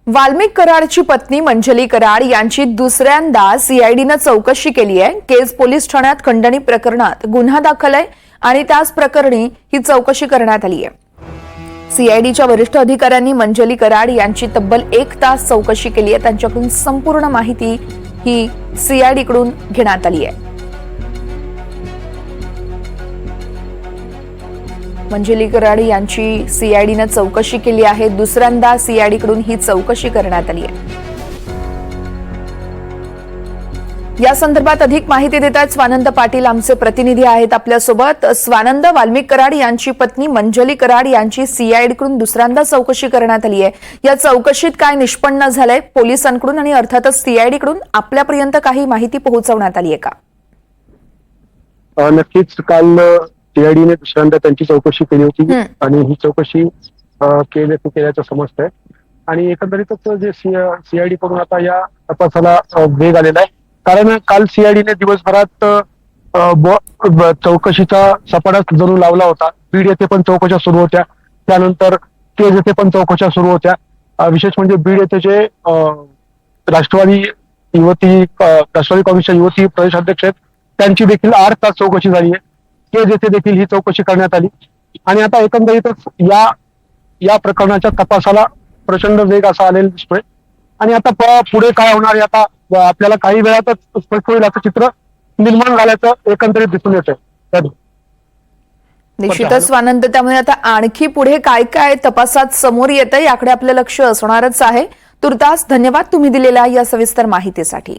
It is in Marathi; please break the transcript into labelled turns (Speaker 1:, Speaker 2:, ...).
Speaker 1: वाल्मिक कराडची पत्नी मंजली कराड यांची दुसऱ्यांदा सीआयडीनं चौकशी केली आहे। केज पोलीस ठाण्यात खंडणी प्रकरणात गुन्हा दाखल आहे आणि त्याच प्रकरणी ही चौकशी करण्यात आली आहे। सीआयडीच्या वरिष्ठ अधिकाऱ्यांनी मंजली कराड यांची तब्बल 1 तास चौकशी केली आहे। त्यांच्याकडून संपूर्ण माहिती ही सीआयडीकडून घेण्यात आली आहे। मंजली कराड यांची सीआयडीनं चौकशी केली आहे। दुसऱ्यांदा सीआयडीकडून ही चौकशी करण्यात आली आहे। या संदर्भात अधिक माहिती देत आहेत स्वानंद पाटील, आमचे प्रतिनिधी आहेत आपल्यासोबत। स्वानंद, वाल्मिक कराड यांची पत्नी मंजली कराड यांची सीआयडीकडून दुसऱ्यांदा चौकशी करण्यात आली आहे। या चौकशीत काय निष्पन्न झालंय पोलिसांकडून आणि अर्थातच सीआयडीकडून आपल्यापर्यंत काही माहिती पोहोचवण्यात आली आहे का?
Speaker 2: नक्कीच काल सीआयडीने दुसऱ्यांदा त्यांची चौकशी केली होती आणि ही चौकशी केल्याचं समजतंय आणि एकंदरीतच जे सीआयडी कडून आता या तपासाला वेग आलेला आहे। कारण काल सीआयडीने दिवसभरात चौकशीचा सपाटा जरूर लावला होता। बीड येथे पण चौकशा सुरू होत्या, त्यानंतर केज येथे पण चौकशा सुरू होत्या। विशेष म्हणजे बीड येथे जे राष्ट्रवादी काँग्रेसच्या युवती प्रदेश अध्यक्ष आहेत त्यांची देखील 8 तास चौकशी झाली आहे। केज येथे देखील ही चौकशी करण्यात आली आणि आता एकंदरीतच या प्रकरणाच्या तपासाला प्रचंड वेग असा आलेला दिसतोय आणि आता पुढे काय होणार आता आपल्याला काही वेळातच स्पष्ट होईल असं चित्र निर्माण झाल्याचं एकंदरीत दिसून येतंय।
Speaker 1: निश्चितच स्वानंद, त्यामुळे आता आणखी पुढे काय काय तपासात समोर येतंय याकडे आपलं लक्ष असणारच आहे। तुर्तास धन्यवाद तुम्ही दिलेल्या या सविस्तर माहितीसाठी।